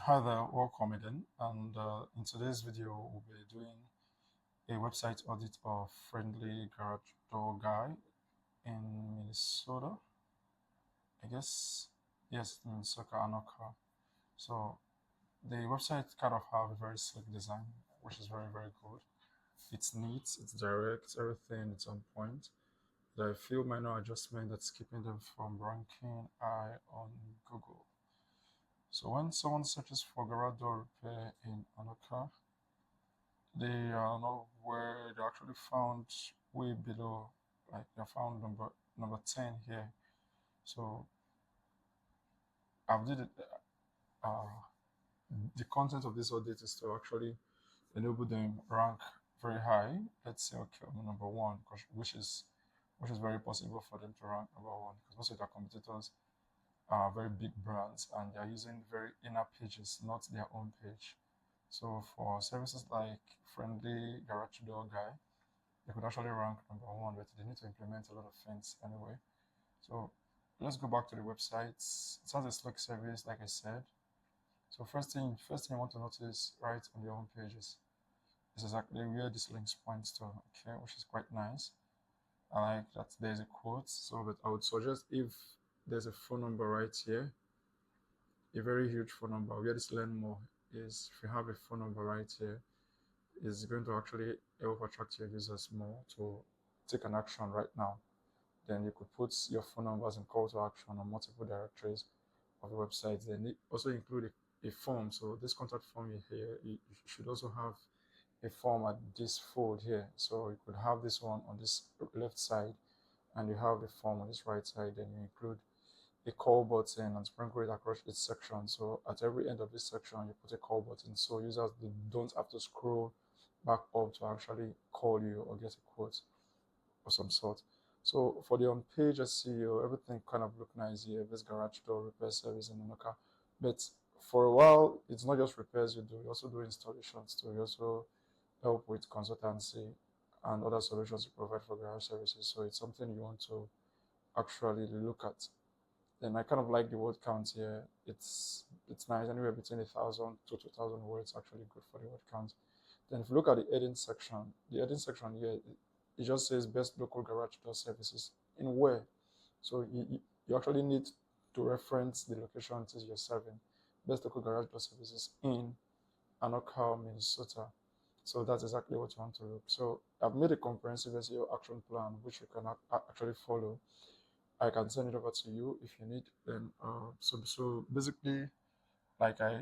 Hi there, welcome again. And in today's video, we'll be doing a website audit of Friendly Garage Door Guy in Minnesota. I guess, yes, Minnesota, Anoka. So the website kind of have a very slick design, which is very, very good. It's neat, it's direct, everything is on point. There are a few minor adjustments that's keeping them from ranking high on Google. So when someone searches for garage door repair in Anoka, they are not where they actually found way below, like they found number 10 here. So I've did it. Uh, the content of this audit is to actually enable them rank very high. Let's say okay, number one, which is very possible for them to rank number one because most of their competitors are very big brands and they are using very inner pages, not their own page. So for services like Friendly Garage Door Guy, they could actually rank number one, but they need to implement a lot of things anyway. So let's go back to the website. It sounds a slick service, like I said. So first thing I want to notice right on the home page is exactly where this links points to, okay, which is quite nice. I like that there's a quote. So, but I would suggest if there's a phone number right here, a very huge phone number, where this learn more is if you have a phone number right here, is going to actually help attract your users more to take an action right now. Then you could put your phone numbers and call to action on multiple directories of the website. Then it also include a form. So this contact form here, you should also have a form at this fold here. So you could have this one on this left side and you have the form on this right side. Then you include a call button and sprinkle it across each section. So at every end of this section, you put a call button. So users don't have to scroll back up to actually call you or get a quote of some sort. So for the on-page SEO, everything kind of look nice here. This garage door repair service in Anoka. But for a while, it's not just repairs you do. You also do installations too. You also help with consultancy and other solutions you provide for garage services. So it's something you want to actually look at. Then I kind of like the word count here. It's nice. Anywhere between 1,000 to 2,000 words actually good for the word count. Then if you look at the heading section here, it just says best local garage door services in where. So you actually need to reference the location it is you're serving. Best local garage door services in Anoka, Minnesota. So that's exactly what you want to look. So I've made a comprehensive SEO action plan which you can actually follow. I can send it over to you if you need. Then so basically, like I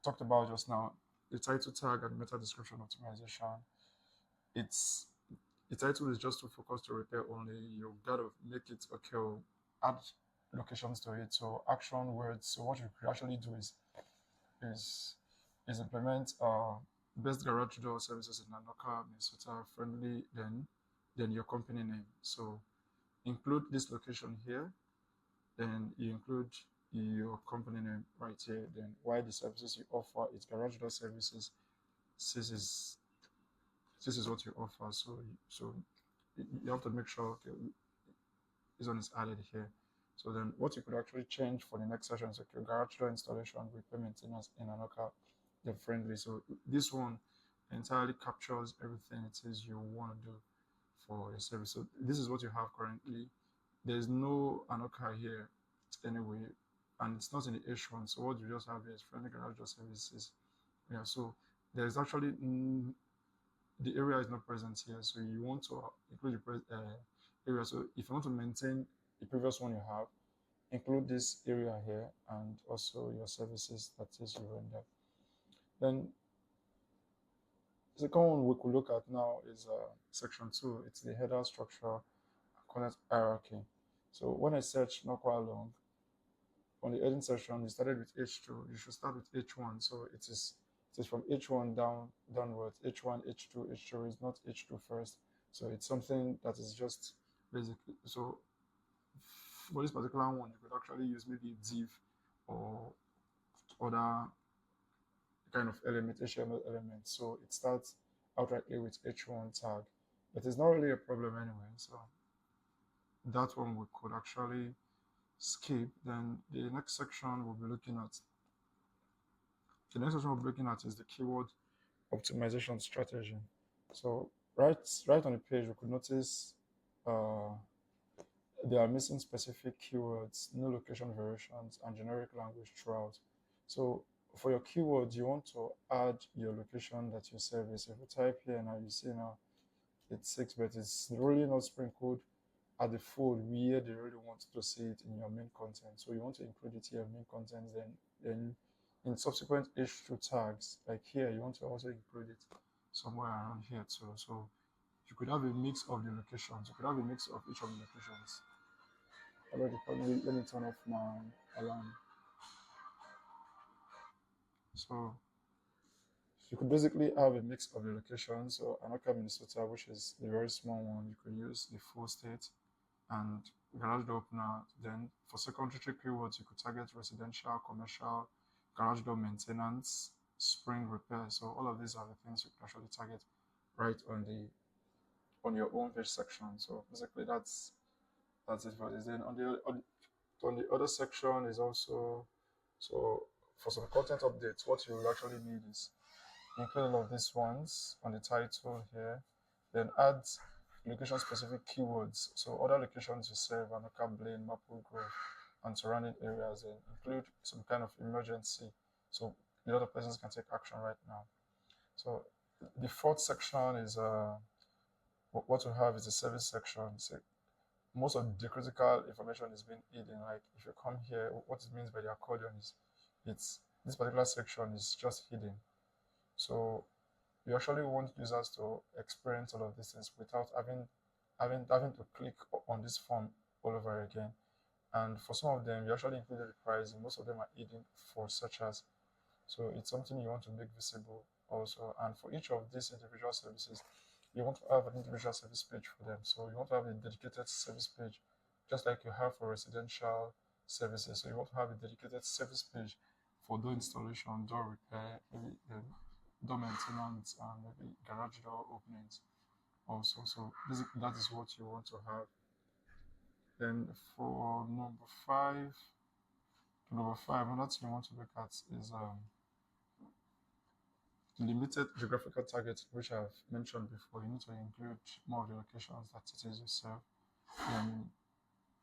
talked about just now, the title tag and meta description optimization. It's the title is just to focus to repair only. You gotta make it okay. Add locations to it. So action words. So what you could actually do is is implement best garage door services in Anoka, Minnesota friendly. Then your company name. So include this location here. Then you include your company name right here. Then why the services you offer is garage door services. This is this is what you offer. So you have to make sure okay, this one is added here. So then what you could actually change for the next session is okay, garage door installation, repair maintenance in Anoka, they're friendly. So this one entirely captures everything it is you want to do for your service. So this is what you have currently. There's no Anoka here anyway, and it's not in the H1. So what you just have here is friendly garage door services. Yeah, so there's actually the area is not present here, so you want to include the area. So if you want to maintain the previous one you have, include this area here and also your services that is you render. Then the second one we could look at now is section 2. It's the header structure content hierarchy. So when I search not quite long on the heading section, you started with H2. You should start with H1. So it is from H1 downwards. H1, H2, H2 is not H2 first. So it's something that is just basically so for this particular one, you could actually use maybe div or other kind of element, HTML element. So it starts outrightly with H1 tag, but it's not really a problem anyway. So that one we could actually skip. Then the next section we'll be looking at The next section we're looking at is the keyword optimization strategy. So right on the page, we could notice uh, they are missing specific keywords, no location variations, and generic language throughout. So for your keywords, you want to add your location that you service. If you type here now, you see now it's 6, but it's really not sprinkled at the fold where they really want to see it in your main content. So you want to include it here in main content, then in subsequent H2 tags, like here, you want to also include it somewhere around here too. So you could have a mix of the locations. You could have a mix of each of the locations. Let me turn off my alarm. So you could basically have a mix of the locations. So Anoka, Minnesota, which is the very small one, you could use the full state and garage door opener. Then for secondary keywords, you could target residential, commercial, garage door maintenance, spring repair. So all of these are the things you can actually target right on your own page section. So basically that's it for this. Then on the other section is also, so for some content updates, what you will actually need is include all of these ones on the title here, then add location specific keywords. So other locations you serve, Anoka, Blaine, Maple Grove, and surrounding areas, and include some kind of emergency. So a lot of persons can take action right now. So the fourth section is what we have is the service section. So most of the critical information is being hidden. Like if you come here, what it means by the accordion is it's this particular section is just hidden. So you actually want users to experience all of these things without having to click on this form all over again. And for some of them, you actually included the pricing. Most of them are hidden for searchers. So it's something you want to make visible also. And for each of these individual services, you want to have an individual service page for them. So you want to have a dedicated service page, just like you have for residential services. So you want to have a dedicated service page for door installation, door repair, maybe door maintenance, and maybe garage door openings also. So basically that is what you want to have. Then for number five, another thing you want to look at is limited geographical target, which I've mentioned before. You need to include more of the locations that it is yourself.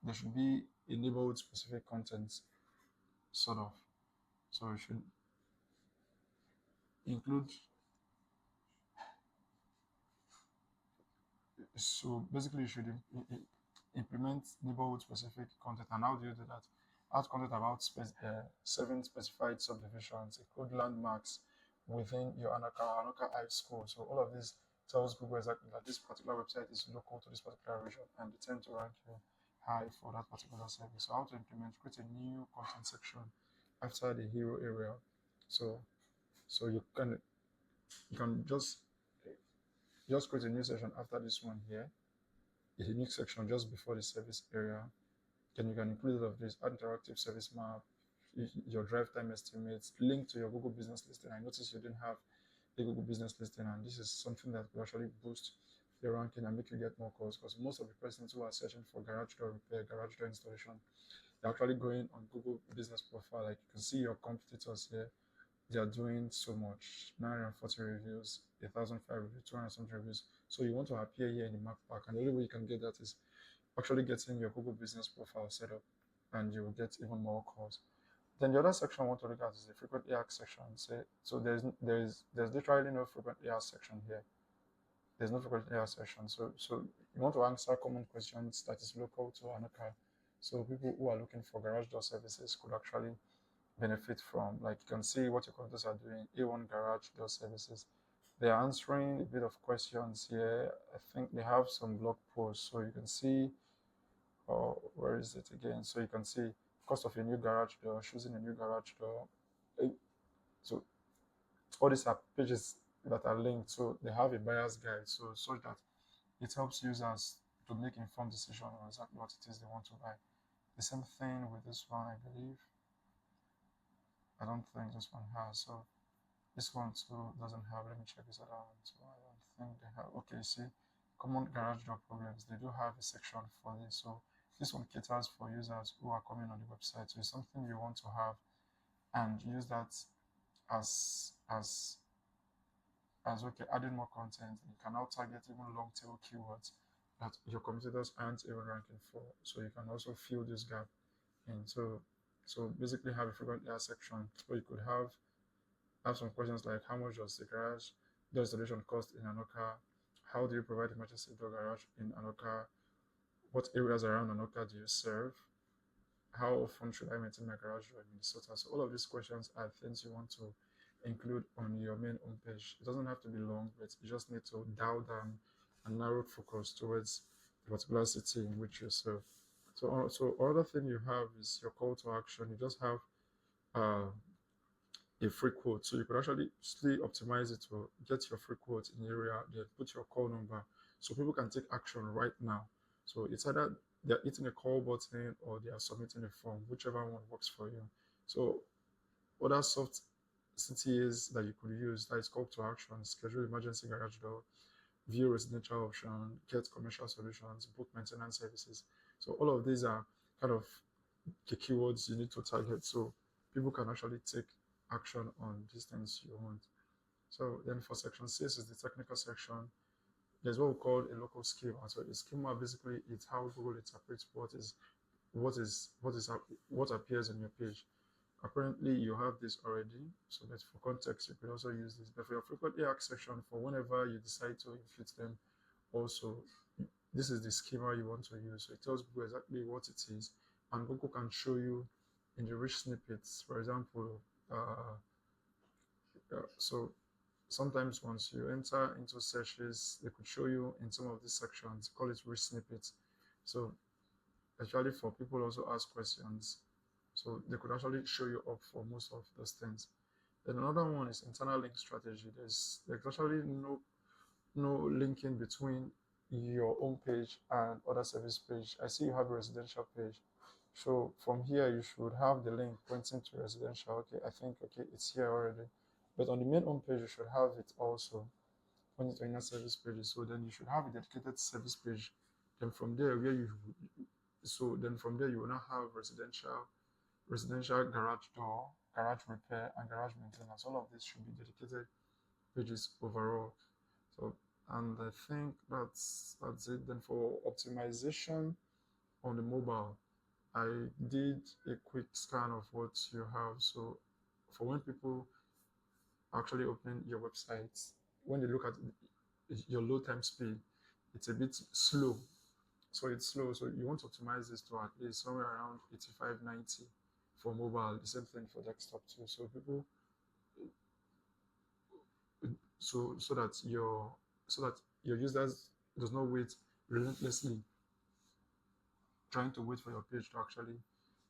There should be a neighborhood specific content, sort of. So you should include. So basically, you should implement neighborhood specific content. And how do you do that? Add content about 7 specified subdivisions, include landmarks within your Anoka High School. So all of this tells Google exactly that this particular website is local to this particular region, and they tend to rank you high for that particular service. So how to implement, create a new content section after the hero area. So you can just create a new section after this one here, a unique section just before the service area. Then you can include all of this, add interactive service map, your drive time estimates, link to your Google business listing. I noticed you didn't have a Google business listing, and this is something that will actually boost your ranking and make you get more calls, because most of the persons who are searching for garage door repair, garage door installation, they're actually going on Google business profile. Like you can see your competitors here, they are doing so much, 940 reviews, 1,005 reviews, 200 something reviews. So you want to appear here in the map pack, and the only way you can get that is actually getting your Google business profile set up, and you will get even more calls. Then the other section I want to look at is the frequently asked section. So there's literally no frequently asked section here. There's no frequently asked section. So you want to answer common questions that is local to Anoka. So people who are looking for garage door services could actually benefit from. Like you can see what your competitors are doing. A1 garage door services. They're answering a bit of questions here. I think they have some blog posts, so you can see. Or where is it again? So you can see cost of a new garage door, choosing a new garage door. So all these are pages that are linked, so they have a buyer's guide, so that it helps users to make informed decision on exactly what it is they want to buy. The same thing with this one, I believe. I don't think this one has. So this one too doesn't have. Let me check this other one. So I don't think they have. Okay, see, common garage door problems. They do have a section for this. So this one caters for users who are coming on the website. So it's something you want to have and use that as okay, adding more content. You can now target even long tail keywords that your competitors aren't even ranking for. So you can also fill this gap in. So basically have a frequent air section. So you could have some questions like how much does the garage the installation cost in Anoka? How do you provide emergency door garage in Anoka? What areas around Anoka do you serve? How often should I maintain my garage door in Minnesota? So all of these questions are things you want to include on your main homepage. It doesn't have to be long, but you just need to dial down and narrow focus towards the particular city in which you serve. So other thing you have is your call to action. You just have uh, a free quote. So you could actually still optimize it to get your free quote in the area, then put your call number so people can take action right now. So it's either they're hitting a call button or they are submitting a form, whichever one works for you. So other soft CTAs that you could use, that is call to action, schedule emergency garage door, view residential option, get commercial solutions, book maintenance services. So all of these are kind of the keywords you need to target so people can actually take action on these things you want. So then for section 6 is the technical section. There's what we call a local schema. So a schema basically is how Google interprets what appears on your page. Apparently you have this already, so that for context you could also use this. But for your frequently asked section, for whenever you decide to infuse them, also this is the schema you want to use. So it tells Google exactly what it is, and Google can show you in the rich snippets. For example, so sometimes once you enter into searches, they could show you in some of these sections, call it rich snippets. So actually for people also ask questions, so they could actually show you up for most of those things. Then another one is internal link strategy. There's actually no linking between your own page and other service page. I see you have a residential page. So from here, you should have the link pointing to residential. Okay, I think, okay, it's here already. But on the main home page, you should have it also pointing to inner service pages. So then you should have a dedicated service page. Then from there, you will now have residential garage door, garage repair, and garage maintenance. All of this should be dedicated pages overall. So, and I think that's it. Then for optimization on the mobile, I did a quick scan of what you have. So for when people actually open your website, when they look at your load time speed, it's a bit slow. So it's slow. So you want to optimize this to at least somewhere around 85, 90 for mobile. The same thing for desktop too. So people, so that your users does not wait relentlessly trying to wait for your page to actually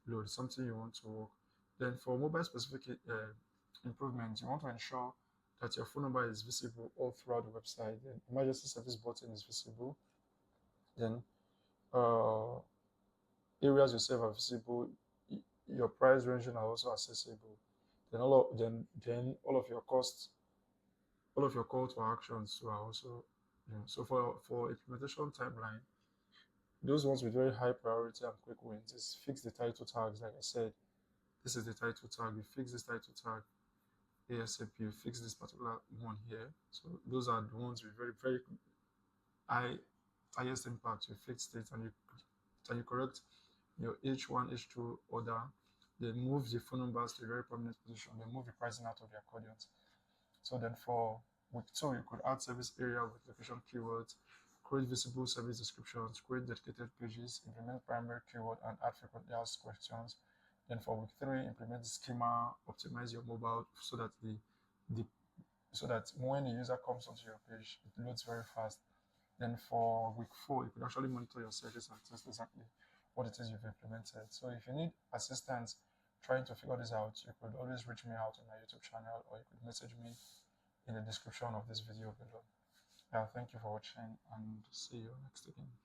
load, something you want to work. Then for mobile specific improvements, you want to ensure that your phone number is visible all throughout the website. Then emergency service button is visible. Then areas you save are visible. Your price ranging are also accessible. Then all of your costs, all of your call to actions are also. So for implementation timeline, those ones with very high priority and quick wins is fix the title tags. Like I said, this is the title tag. You fix this title tag ASAP. You fix this particular one here. So those are the ones with very high highest impact. You fix it and you correct your H1, H2 order. Then move the phone numbers to a very prominent position. Then move the pricing out of the accordions. So then for week 2, you could add service area with location keywords, create visible service descriptions, create dedicated pages, implement primary keyword, and add frequently asked questions. Then for week 3, implement the schema, optimize your mobile so that so that when the user comes onto your page, it loads very fast. Then for week 4, you could actually monitor your searches and test exactly what it is you've implemented. So if you need assistance trying to figure this out, you could always reach me out on my YouTube channel, or you could message me in the description of this video below. Thank you for watching, and see you next again.